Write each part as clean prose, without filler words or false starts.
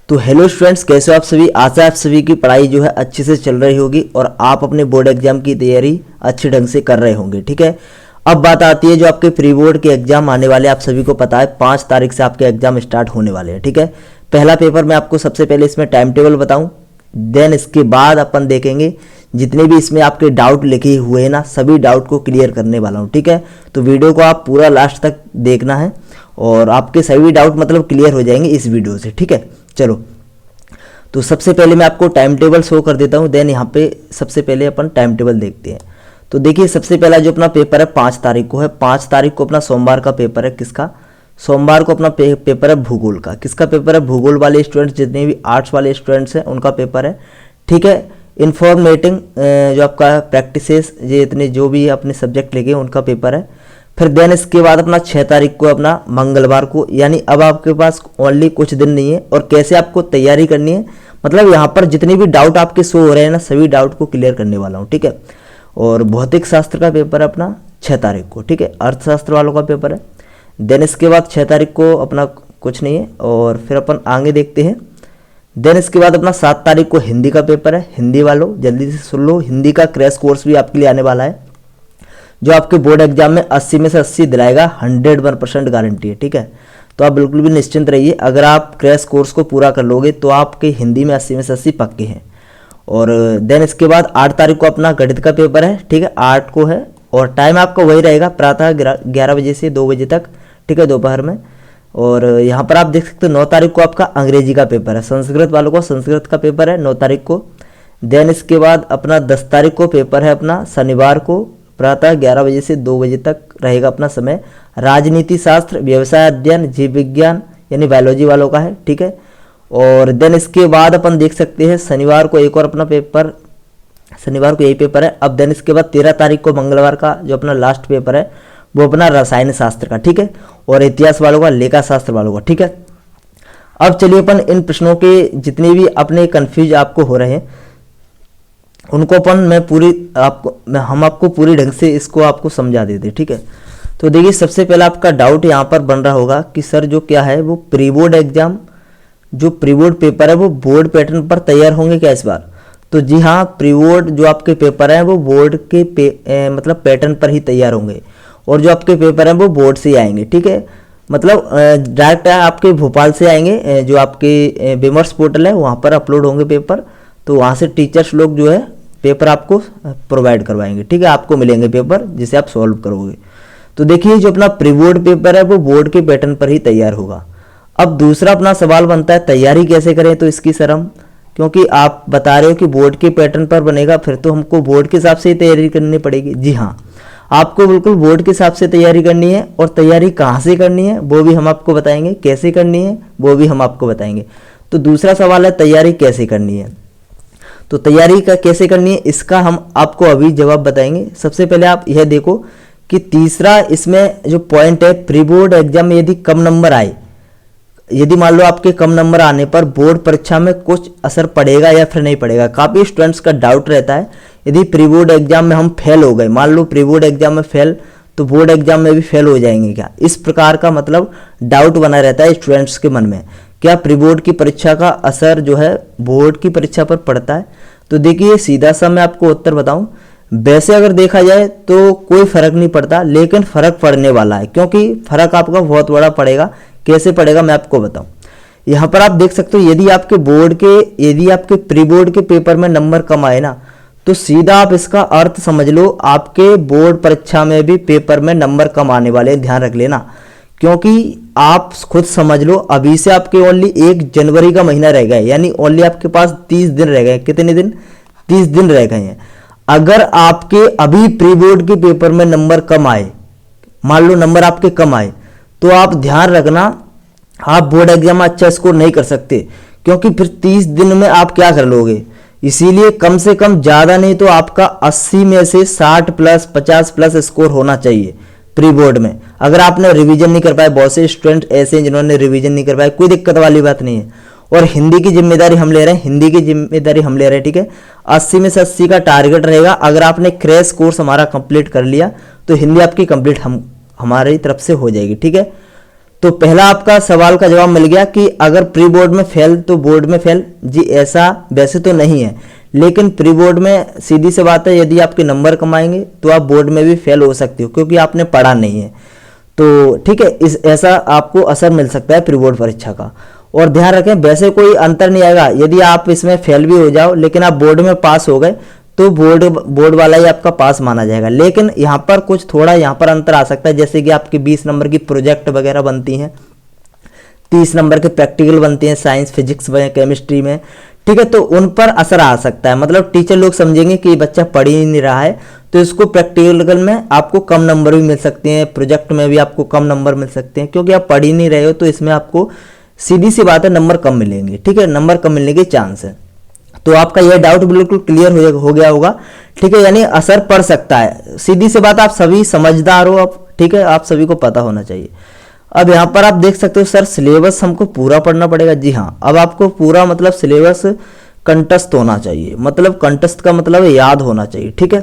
तो hello students, कैसे हो आप सभी। आशा है आप सभी की पढ़ाई जो है अच्छे से चल रही होगी और आप अपने बोर्ड एग्जाम की तैयारी अच्छे ढंग से कर रहे होंगे। ठीक है, अब बात आती है जो आपके प्री बोर्ड के एग्जाम आने वाले, आप सभी को पता है 5 तारीख से आपके एग्जाम स्टार्ट होने वाले हैं। ठीक है, पहला पेपर मैं आपको सबसे पहले इसमें टाइम टेबल बताऊं, देन इसके बाद अपन देखेंगे जितने भी इसमें आपके डाउट लिखे हुए हैं ना, सभी डाउट को क्लियर करने वाला हूँ। ठीक है, तो वीडियो को आप पूरा लास्ट तक देखना है और आपके सभी डाउट मतलब क्लियर हो जाएंगे इस वीडियो से। ठीक है, चलो तो सबसे पहले मैं आपको टाइम टेबल शो कर देता हूँ, देन यहाँ पे सबसे पहले अपन टाइम टेबल देखते हैं। तो देखिए, सबसे पहला जो अपना पेपर है 5 तारीख को है। 5 तारीख को अपना सोमवार का पेपर है। किसका? सोमवार को अपना पेपर है भूगोल का। किसका पेपर है? भूगोल वाले स्टूडेंट्स, जितने भी आर्ट्स वाले स्टूडेंट्स हैं उनका पेपर है। ठीक है, इन्फॉर्मेटिंग जो आपका प्रैक्टिसेस, ये इतने जो भी अपने सब्जेक्ट लेके उनका पेपर है। फिर देन इसके बाद अपना 6 तारीख को अपना मंगलवार को, यानी अब आपके पास ओनली कुछ दिन नहीं है। और कैसे आपको तैयारी करनी है, मतलब यहाँ पर जितने भी डाउट आपके शो हो रहे हैं ना, सभी डाउट को क्लियर करने वाला हूँ। ठीक है, और भौतिक शास्त्र का पेपर है अपना 6 तारीख को। ठीक है, अर्थशास्त्र वालों का पेपर है। देन इसके बाद 6 तारीख को अपना कुछ नहीं है और फिर अपन आगे देखते हैं। देन इसके बाद अपना 7 तारीख को हिंदी का पेपर है। हिंदी वालों जल्दी से सुन लो, हिंदी का क्रैश कोर्स भी आपके लिए आने वाला है, जो आपके बोर्ड एग्जाम में 80 में से 80 दिलाएगा। 101% गारंटी है। ठीक है, तो आप बिल्कुल भी निश्चिंत रहिए, अगर आप क्रैश कोर्स को पूरा कर लोगे तो आपके हिंदी में 80 में से 80 पक्के हैं। और देन इसके बाद 8 तारीख को अपना गणित का पेपर है। ठीक है, 8 को है और टाइम आपका वही रहेगा, प्रातः 11 बजे से 2 बजे तक। ठीक है, दोपहर में। और यहाँ पर आप देख सकते हो 9 तारीख को आपका अंग्रेजी का पेपर है। संस्कृत वालों को संस्कृत का पेपर है 9 तारीख को। देन इसके बाद अपना 10 तारीख को पेपर है अपना शनिवार को, प्रातः 11 बजे से 2 बजे तक रहेगा अपना समय। राजनीति शास्त्र, व्यवसाय अध्ययन, जीव विज्ञान यानी बायोलॉजी वालों का है। ठीक है, और देन इसके बाद अपन देख सकते हैं शनिवार को एक और अपना पेपर, शनिवार को यही पेपर है। अब देन इसके बाद 13 तारीख को मंगलवार का जो अपना लास्ट पेपर है वो अपना रसायन शास्त्र का। ठीक है, और इतिहास वालों का, लेखा शास्त्र वालों का। ठीक है, अब चलिए अपन इन प्रश्नों के जितने भी अपने कंफ्यूज आपको हो रहे हैं उनको अपन हम आपको पूरी ढंग से इसको आपको समझा देते। ठीक है, तो देखिए सबसे पहला आपका डाउट यहाँ पर बन रहा होगा कि सर जो क्या है वो प्री बोर्ड एग्जाम, जो प्री बोर्ड पेपर है वो बोर्ड पैटर्न पर तैयार होंगे क्या इस बार? तो जी हाँ, प्री बोर्ड जो आपके पेपर हैं वो बोर्ड के मतलब पैटर्न पर ही तैयार होंगे और जो आपके पेपर हैं वो बोर्ड से ही आएंगे। ठीक है, मतलब डायरेक्ट आपके भोपाल से आएंगे, जो आपके विमर्श पोर्टल है वहाँ पर अपलोड होंगे पेपर, तो वहाँ से टीचर्स लोग जो है पेपर आपको प्रोवाइड करवाएंगे। ठीक है, आपको मिलेंगे पेपर जिसे आप सॉल्व करोगे। तो देखिए जो अपना प्री बोर्ड पेपर है वो बोर्ड के पैटर्न पर ही तैयार होगा। अब दूसरा अपना सवाल बनता है तैयारी कैसे करें, तो इसकी सर हम, क्योंकि आप बता रहे हो कि बोर्ड के पैटर्न पर बनेगा, फिर तो हमको बोर्ड के हिसाब से ही तैयारी करनी पड़ेगी। जी हाँ, आपको बिल्कुल बोर्ड के हिसाब से तैयारी करनी है। और तैयारी कहाँ से करनी है वो भी हम आपको बताएंगे, कैसे करनी है वो भी हम आपको बताएंगे। तो दूसरा सवाल है तैयारी कैसे करनी है। तो तैयारी का कैसे करनी है इसका हम आपको अभी जवाब बताएंगे। सबसे पहले आप यह देखो कि तीसरा इसमें जो पॉइंट है, प्री बोर्ड एग्जाम में यदि कम नंबर आए, यदि मान लो आपके कम नंबर आने पर बोर्ड परीक्षा में कुछ असर पड़ेगा या फिर नहीं पड़ेगा। काफ़ी स्टूडेंट्स का डाउट रहता है, यदि प्री बोर्ड एग्जाम में हम फेल हो गए, मान लो प्री बोर्ड एग्जाम में फेल, तो बोर्ड एग्जाम में भी फेल हो जाएंगे क्या? इस प्रकार का मतलब डाउट बना रहता है स्टूडेंट्स के मन में, क्या प्री बोर्ड की परीक्षा का असर जो है बोर्ड की परीक्षा पर पड़ता है? तो देखिए सीधा सा मैं आपको उत्तर बताऊं, वैसे अगर देखा जाए तो कोई फर्क नहीं पड़ता, लेकिन फर्क पड़ने वाला है, क्योंकि फर्क आपका बहुत बड़ा पड़ेगा। कैसे पड़ेगा मैं आपको बताऊं। यहाँ पर आप देख सकते हो, यदि आपके प्री बोर्ड के पेपर में नंबर कम आए ना, तो सीधा आप इसका अर्थ समझ लो आपके बोर्ड परीक्षा में भी पेपर में नंबर कम आने वाले, ध्यान रख लेना। क्योंकि आप खुद समझ लो, अभी से आपके ओनली 1 जनवरी का महीना रह गया, यानी ओनली आपके पास 30 दिन रह गए। कितने दिन? 30 दिन रह गए हैं। अगर आपके अभी प्री बोर्ड के पेपर में नंबर कम आए, मान लो नंबर आपके कम आए, तो आप ध्यान रखना आप बोर्ड एग्जाम में अच्छा स्कोर नहीं कर सकते, क्योंकि फिर 30 दिन में आप क्या कर लोगे। इसीलिए कम से कम ज़्यादा नहीं तो आपका 80 में से 60 प्लस 50 प्लस स्कोर होना चाहिए प्री बोर्ड में। अगर आपने रिवीजन नहीं कर पाए, बहुत से स्टूडेंट ऐसे हैं जिन्होंने रिवीजन नहीं कर पाए, कोई दिक्कत वाली बात नहीं है। और हिंदी की जिम्मेदारी हम ले रहे हैं। ठीक है, 80 में से 80 का टारगेट रहेगा। अगर आपने क्रैश कोर्स हमारा कंप्लीट कर लिया तो हिंदी आपकी कंप्लीट हमारी तरफ से हो जाएगी। ठीक है, तो पहला आपका सवाल का जवाब मिल गया कि अगर प्री बोर्ड में फेल तो बोर्ड में फेल। जी ऐसा वैसे तो नहीं है, लेकिन प्री बोर्ड में सीधी सी बात है, यदि आपके नंबर कम आएंगे तो आप बोर्ड में भी फेल हो सकते हो, क्योंकि आपने पढ़ा नहीं है। तो ठीक है, इस ऐसा आपको असर मिल सकता है प्री बोर्ड परीक्षा का। और ध्यान रखें, वैसे कोई अंतर नहीं आएगा। यदि आप इसमें फेल भी हो जाओ लेकिन आप बोर्ड में पास हो गए तो बोर्ड वाला ही आपका पास माना जाएगा। लेकिन यहाँ पर कुछ थोड़ा यहाँ पर अंतर आ सकता है, जैसे कि आपके 20 नंबर की प्रोजेक्ट वगैरह बनती हैं, 30 नंबर के प्रैक्टिकल बनते हैं साइंस फिजिक्स में केमिस्ट्री में, ठीक है। तो उन पर असर आ सकता है, मतलब टीचर लोग समझेंगे कि बच्चा पढ़ ही नहीं रहा है, तो इसको प्रैक्टिकल में आपको कम नंबर भी मिल सकते हैं, प्रोजेक्ट में भी आपको कम नंबर मिल सकते हैं, क्योंकि आप पढ़ ही नहीं रहे हो। तो इसमें आपको सीधी सी बात है नंबर कम मिलेंगे, ठीक है, नंबर कम मिलने के चांस है। तो आपका यह डाउट बिल्कुल क्लियर हो गया होगा, ठीक है। यानी असर पड़ सकता है, सीधी सी बात, आप सभी समझदार हो अब, ठीक है, आप सभी को पता होना चाहिए। अब यहाँ पर आप देख सकते हो सर सिलेबस हमको पूरा पढ़ना पड़ेगा। जी हाँ, अब आपको पूरा मतलब सिलेबस कंठस्थ होना चाहिए, मतलब कंठस्थ का मतलब याद होना चाहिए, ठीक है।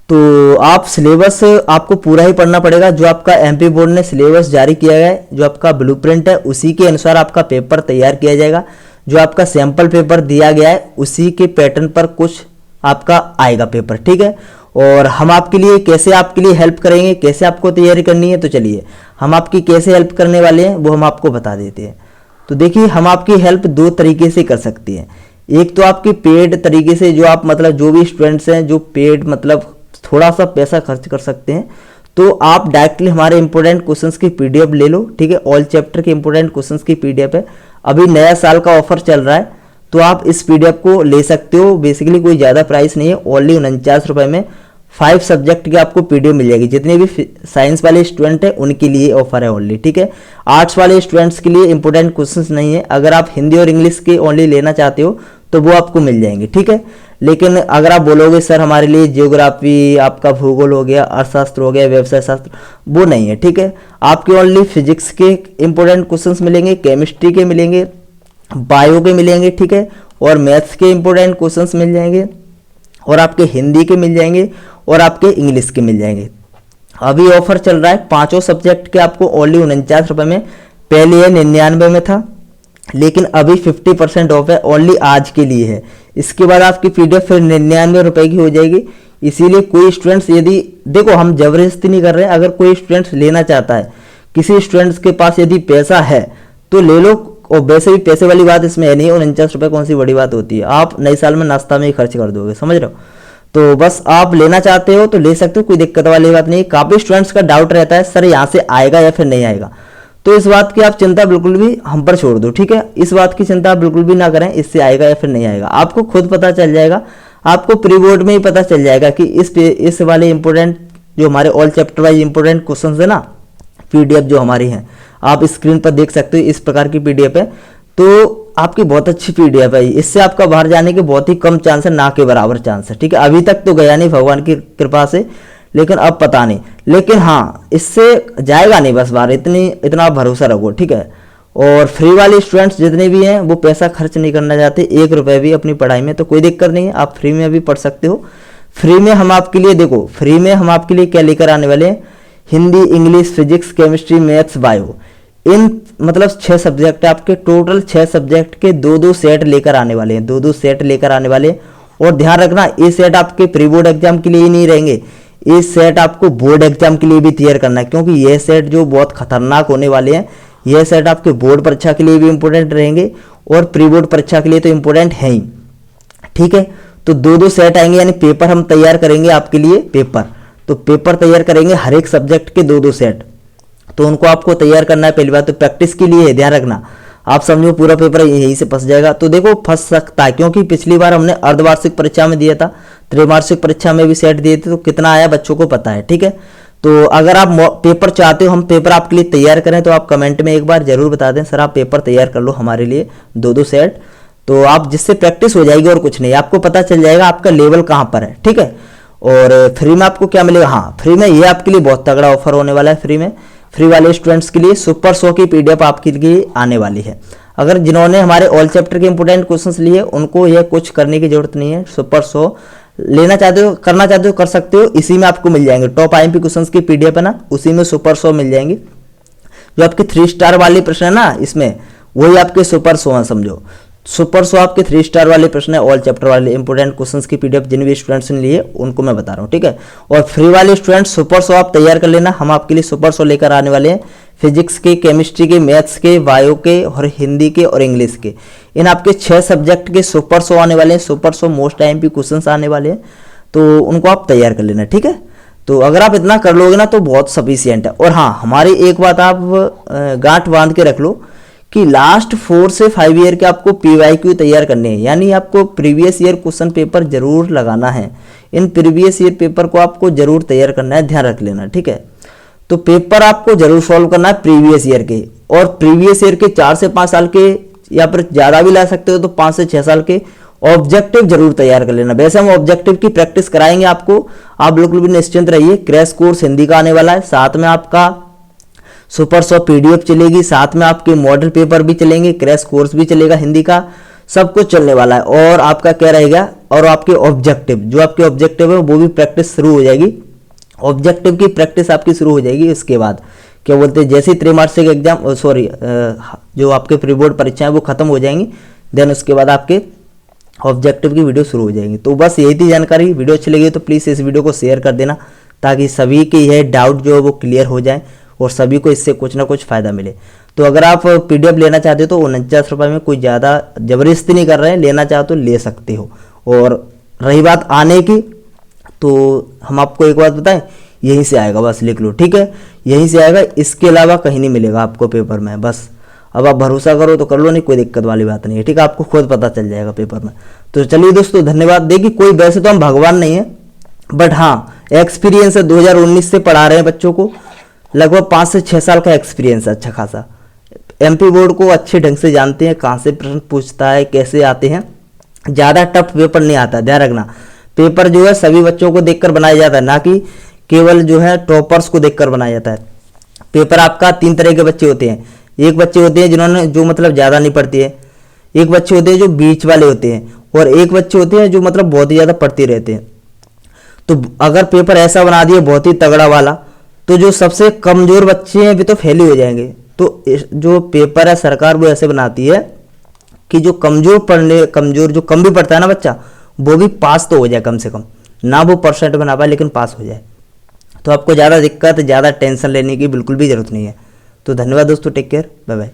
तो आप सिलेबस आपको पूरा ही पढ़ना पड़ेगा। जो आपका एमपी बोर्ड ने सिलेबस जारी किया है, जो आपका ब्लूप्रिंट है, उसी के अनुसार आपका पेपर तैयार किया जाएगा। जो आपका सैंपल पेपर दिया गया है उसी के पैटर्न पर कुछ आपका आएगा पेपर, ठीक है। और हम आपके लिए कैसे आपके लिए हेल्प करेंगे, कैसे आपको तैयारी करनी है, तो चलिए हम आपकी कैसे हेल्प करने वाले हैं वो हम आपको बता देते हैं। तो देखिए, हम आपकी हेल्प दो तरीके से कर सकते हैं। एक तो आपकी पेड तरीके से, जो आप मतलब जो भी स्टूडेंट्स हैं जो पेड मतलब थोड़ा सा पैसा खर्च कर सकते हैं, तो आप डायरेक्टली हमारे इंपोर्टेंट क्वेश्चंस की पीडीएफ ले लो, ठीक है। ऑल चैप्टर के इंपोर्टेंट क्वेश्चंस की पीडीएफ है, अभी नया साल का ऑफर चल रहा है, तो आप इस पीडीएफ को ले सकते हो। बेसिकली कोई ज़्यादा प्राइस नहीं है, ओनली 49 रुपये में 5 सब्जेक्ट की आपको पीडीएफ मिल जाएगी। जितने भी साइंस वाले स्टूडेंट हैं उनके लिए ऑफर है ओनली, ठीक है। आर्ट्स वाले स्टूडेंट्स के लिए इंपोर्टेंट क्वेश्चंस नहीं है। अगर आप हिंदी और इंग्लिश के ओनली लेना चाहते हो तो वो आपको मिल जाएंगे, ठीक है। लेकिन अगर आप बोलोगे सर हमारे लिए जियोग्राफी, आपका भूगोल हो गया, अर्थशास्त्र हो गया, व्यवसाय शास्त्र, वो नहीं है, ठीक है। आपके ओनली फिजिक्स के इंपोर्टेंट क्वेश्चंस मिलेंगे, केमिस्ट्री के मिलेंगे, बायो के मिलेंगे, ठीक है, और मैथ्स के इंपोर्टेंट क्वेश्चंस मिल जाएंगे, और आपके हिंदी के मिल जाएंगे, और आपके इंग्लिश के मिल जाएंगे। अभी ऑफर चल रहा है, पांचों सब्जेक्ट के आपको ओनली 49 रुपये में। पहले ये 99 में था, लेकिन अभी 50% ऑफ है, ओनली आज के लिए है। इसके बाद आपकी पीडीएफ फिर 99 रुपये की हो जाएगी। इसीलिए कोई स्टूडेंट्स, यदि देखो हम जबरदस्ती नहीं कर रहे हैं, अगर कोई स्टूडेंट्स लेना चाहता है, किसी स्टूडेंट्स के पास यदि पैसा है तो ले लो। और वैसे भी पैसे वाली बात इसमें है नहीं, 49 रुपये कौन सी बड़ी बात होती है, आप नए साल में नाश्ता में ही खर्च कर दोगे, समझ रहे हो। तो बस आप लेना चाहते हो तो ले सकते हो, कोई दिक्कत वाली बात नहीं। काफ़ी स्टूडेंट्स का डाउट रहता है सर यहाँ से आएगा या फिर नहीं आएगा, तो इस बात की आप चिंता बिल्कुल भी हम पर छोड़ दो, ठीक है। इस बात की चिंता आप बिल्कुल भी ना करें, इससे आएगा या फिर नहीं आएगा, आपको खुद पता चल जाएगा। आपको प्री बोर्ड में ही पता चल जाएगा कि इस वाले इंपोर्टेंट जो हमारे all chapter wise important question है ना, पीडीएफ जो हमारी है, आप स्क्रीन पर देख सकते हो, इस प्रकार की पीडीएफ है। तो आपकी बहुत अच्छी पीडीएफ है, इससे आपका बाहर जाने के बहुत ही कम चांस है, ना के बराबर चांस है, ठीक है। अभी तक तो गया नहीं भगवान की कृपा से, लेकिन अब पता नहीं। लेकिन हाँ, इससे जाएगा नहीं बस बाहर, इतना आप भरोसा रखो, ठीक है। और फ्री वाले स्टूडेंट्स जितने भी हैं वो पैसा खर्च नहीं करना चाहते 1 रुपये भी अपनी पढ़ाई में, तो कोई दिक्कत नहीं है, आप फ्री में भी पढ़ सकते हो। फ्री में हम आपके लिए, देखो फ्री में हम आपके लिए क्या लेकर आने वाले हैं, Hindi, English, physics, chemistry, maths, bio, इन मतलब 6 सब्जेक्ट आपके, टोटल 6 सब्जेक्ट के 2-2 सेट लेकर आने वाले हैं, 2-2 सेट लेकर आने वाले हैं। और ध्यान रखना, ये सेट आपके प्री बोर्ड एग्जाम के लिए ही नहीं रहेंगे, ये सेट आपको बोर्ड एग्जाम के लिए भी तैयार करना है, क्योंकि ये सेट जो बहुत खतरनाक होने वाले हैं, ये सेट आपके बोर्ड परीक्षा के लिए भी इंपॉर्टेंट रहेंगे और प्री बोर्ड परीक्षा के लिए तो इंपॉर्टेंट है ही, ठीक है। तो 2-2 सेट आएंगे, यानी पेपर हम तैयार करेंगे आपके लिए, तो पेपर तैयार करेंगे हर एक सब्जेक्ट के 2-2 सेट, तो उनको आपको तैयार करना है। पहली बात तो प्रैक्टिस के लिए है, ध्यान रखना, आप समझो पूरा पेपर यहीं से फंस जाएगा, तो देखो फंस सकता है, क्योंकि पिछली बार हमने अर्धवार्षिक परीक्षा में दिया था, त्रैमासिक परीक्षा में भी सेट दिए थे, तो कितना आया बच्चों को पता है, ठीक है। तो अगर आप पेपर चाहते हो हम पेपर आपके लिए तैयार करें, तो आप कमेंट में एक बार जरूर बता दें सर आप पेपर तैयार कर लो हमारे लिए 2-2 सेट, तो आप जिससे प्रैक्टिस हो जाएगी और कुछ नहीं, आपको पता चल जाएगा आपका लेवल कहाँ पर है, ठीक है। और फ्री में आपको क्या मिलेगा, हाँ फ्री में ये आपके लिए बहुत तगड़ा ऑफर होने वाला है। फ्री वाले स्टूडेंट्स के लिए सुपर 100 की पीडीएफ आपके लिए आने वाली है। अगर जिन्होंने हमारे ऑल चैप्टर के इंपोर्टेंट क्वेश्चंस लिए, उनको यह कुछ करने की जरूरत नहीं है, सुपर 100 लेना चाहते हो, करना चाहते हो कर सकते हो, इसी में आपको मिल जाएंगे। टॉप आईएमपी क्वेश्चंस की पीडीएफ है ना, उसी में सुपर 100 मिल जाएंगे। जो आपके 3 स्टार वाले प्रश्न है ना, इसमें वही आपके सुपर 100 हैं समझो। सुपर 100 आपके 3 स्टार वाले प्रश्न है, ऑल चैप्टर वाले इंपोर्टेंट क्वेश्चंस की पीडीएफ जिन भी स्टूडेंट्स ने लिए उनको मैं बता रहा हूँ, ठीक है। और फ्री वाले स्टूडेंट्स सुपर 100 आप तैयार कर लेना, हम आपके लिए सुपर 100 लेकर आने वाले हैं, फिजिक्स के, केमिस्ट्री के, मैथ्स के, बायो के और हिंदी के और इंग्लिश के। इन आपके 6 सब्जेक्ट के सुपर 100 आने वाले हैं, सुपर 100 मोस्ट IMP क्वेश्चंस आने वाले हैं, तो उनको आप तैयार कर लेना, ठीक है। तो अगर आप इतना कर लोगे ना तो बहुत सफिशियंट है। और हाँ, हमारी एक बात आप गांठ बांध के रख लो कि लास्ट 4 से 5 ईयर के आपको PYQ तैयार करने हैं, यानी आपको प्रीवियस ईयर क्वेश्चन पेपर जरूर लगाना है। इन प्रीवियस ईयर पेपर को आपको जरूर तैयार करना है, ध्यान रख लेना, ठीक है। तो पेपर आपको जरूर सॉल्व करना है प्रीवियस ईयर के, और प्रीवियस ईयर के 4 से 5 साल के या फिर ज़्यादा भी ला सकते हो तो 5 से 6 साल के ऑब्जेक्टिव जरूर तैयार कर लेना। वैसे हम ऑब्जेक्टिव की प्रैक्टिस कराएंगे आपको, आप बिल्कुल भी निश्चिंत रहिए। क्रैश कोर्स हिंदी का आने वाला है, साथ में आपका सुपर 100 PDF चलेगी, साथ में आपके मॉडल पेपर भी चलेंगे, क्रैश कोर्स भी चलेगा हिंदी का, सब कुछ चलने वाला है। और आपका क्या रहेगा, और आपके ऑब्जेक्टिव, जो आपके ऑब्जेक्टिव है वो भी प्रैक्टिस शुरू हो जाएगी। ऑब्जेक्टिव की प्रैक्टिस आपकी शुरू हो जाएगी। इसके बाद क्या बोलते हैं, जैसे ही त्रैमासिक एग्जाम जो आपके प्री बोर्ड परीक्षाएं वो खत्म हो जाएंगी, देन उसके बाद आपके ऑब्जेक्टिव की वीडियो शुरू हो जाएंगी। तो बस यही थी जानकारी। वीडियो अच्छी लगी तो प्लीज़ इस वीडियो को शेयर कर देना, ताकि सभी के यह डाउट जो है वो क्लियर हो जाए और सभी को इससे कुछ ना कुछ फ़ायदा मिले। तो अगर आप PDF लेना चाहते हो तो 49 रुपये में, कोई ज़्यादा ज़बरदस्ती नहीं कर रहे हैं, लेना चाहो तो ले सकते हो। और रही बात आने की, तो हम आपको एक बात बताएं, यहीं से आएगा, बस लिख लो, ठीक है, यहीं से आएगा, इसके अलावा कहीं नहीं मिलेगा आपको पेपर में। बस अब आप भरोसा करो तो कर लो, नहीं कोई दिक्कत वाली बात नहीं है, ठीक है, आपको खुद पता चल जाएगा पेपर में। तो चलिए दोस्तों, धन्यवाद। देखिए, कोई वैसे तो हम भगवान नहीं है, बट हाँ एक्सपीरियंस है, 2019 से पढ़ा रहे हैं बच्चों को, लगभग 5 से 6 साल का एक्सपीरियंस है अच्छा खासा। MP बोर्ड को अच्छे ढंग से जानते हैं, कहाँ से प्रश्न पूछता है, कैसे आते हैं। ज़्यादा टफ पेपर नहीं आता, ध्यान रखना। पेपर जो है सभी बच्चों को देखकर बनाया जाता है, ना कि केवल जो है टॉपर्स को देखकर बनाया जाता है। पेपर आपका 3 तरह के बच्चे होते हैं। एक बच्चे होते हैं जिन्होंने जो मतलब ज़्यादा नहीं पढ़ते हैं, एक बच्चे होते हैं जो बीच वाले होते हैं, और एक बच्चे होते हैं जो मतलब बहुत ही ज़्यादा पढ़ते रहते हैं। तो अगर पेपर ऐसा बना दिए बहुत ही तगड़ा वाला, तो जो सबसे कमज़ोर बच्चे हैं वे तो फेल ही हो जाएंगे। तो जो पेपर है सरकार वो ऐसे बनाती है कि जो कमज़ोर जो कम भी पढ़ता है ना बच्चा, वो भी पास तो हो जाए कम से कम, ना वो % बना पाए लेकिन पास हो जाए। तो आपको ज़्यादा दिक्कत, ज़्यादा टेंशन लेने की बिल्कुल भी ज़रूरत नहीं है। तो धन्यवाद दोस्तों, टेक केयर, बाय बाय।